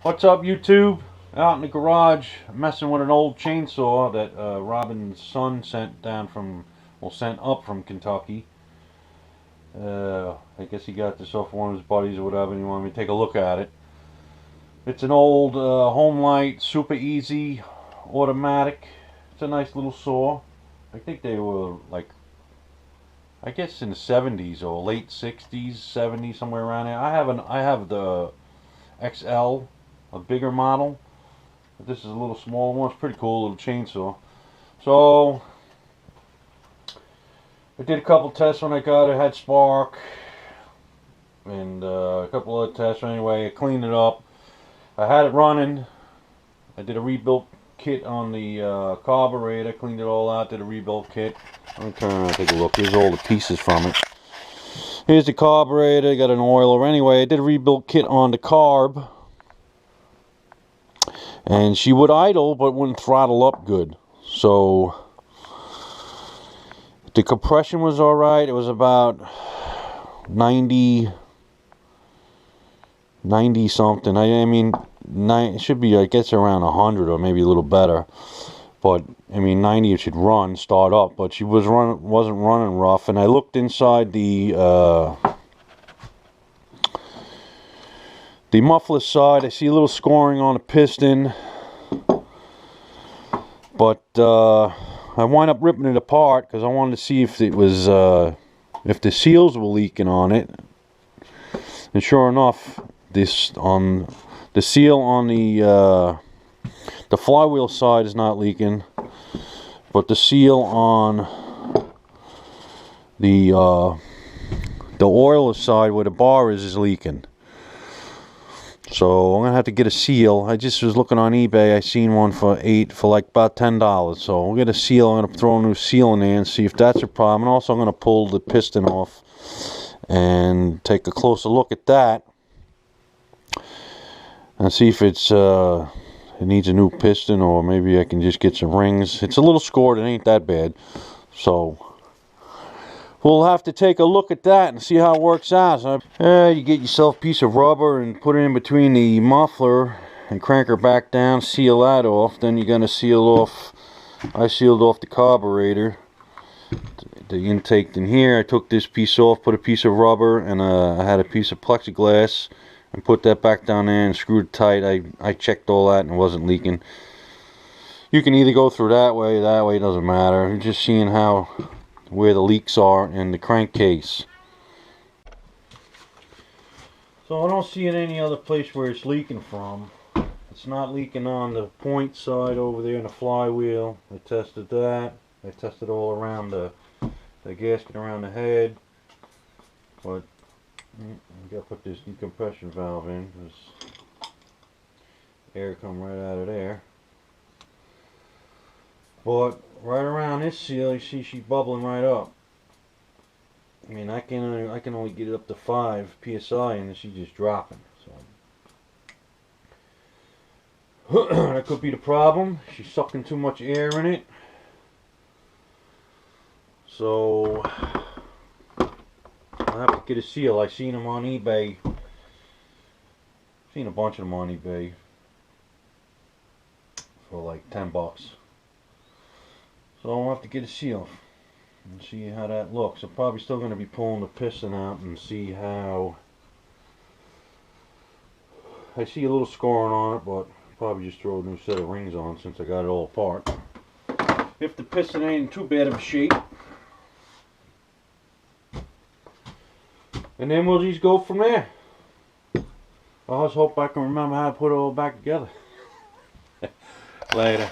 What's up, YouTube? Out in the garage messing with an old chainsaw that Robin's son sent up from Kentucky. I guess he got this off one of his buddies or whatever, and he wanted me to take a look at it. It's an old Homelite, super easy, automatic. It's a nice little saw. I think they were like, I guess in the 70s or late 60s, 70s, somewhere around there. I have the XL, a bigger model, but this is a little smaller one. It's pretty cool little chainsaw. So I did a couple tests when I got it. Had spark and a couple other tests. Anyway, I cleaned it up. I had it running. I did a rebuilt kit on the carburetor. Cleaned it all out. Did a rebuilt kit. Let me turn around and take a look. Here's all the pieces from it. Here's the carburetor. Got an oiler. Anyway, I did a rebuilt kit on the carb. And she would idle, but wouldn't throttle up good. So the compression was alright. It was about 90 something. I mean, it should be, I guess, around 100 or maybe a little better. But I mean, 90 it should start up. But she wasn't running rough. And I looked inside the muffler side. I see a little scoring on the piston, but I wind up ripping it apart because I wanted to see if it was if the seals were leaking on it. And sure enough, the seal on the flywheel side is not leaking, but the seal on the oiler side where the bar is leaking. So I'm gonna have to get a seal. I just was looking on eBay. I seen one for like about $10. So we'll get a seal. I'm gonna throw a new seal in there and see if that's a problem. And also I'm gonna pull the piston off and take a closer look at that and see if it needs a new piston, or maybe I can just get some rings. It's a little scored. It ain't that bad. So we'll have to take a look at that and see how it works out. So, you get yourself a piece of rubber and put it in between the muffler and crank her back down, seal that off. Then you're going to seal off, I sealed off the carburetor, the intake in here. I took this piece off, put a piece of rubber, and I had a piece of plexiglass, and put that back down there and screwed it tight. I checked all that and it wasn't leaking. You can either go through that way, it doesn't matter. You're just seeing where the leaks are in the crankcase. So I don't see it any other place where it's leaking from. It's not leaking on the point side over there in the flywheel. I tested that. I tested all around the gasket around the head. But I gotta put this decompression valve in because air come right out of there. But right around this seal, you see she's bubbling right up. I mean, I can only get it up to 5 psi, and she's just dropping. So that could be the problem. She's sucking too much air in it. So I'll have to get a seal. I seen them on eBay. Seen a bunch of them on eBay for like $10. So I'll have to get a seal and see how that looks. I'm probably still going to be pulling the piston out and see how. I see a little scoring on it, but I'll probably just throw a new set of rings on since I got it all apart. If the piston ain't in too bad of a shape. And then we'll just go from there. I just hope I can remember how to put it all back together. Later.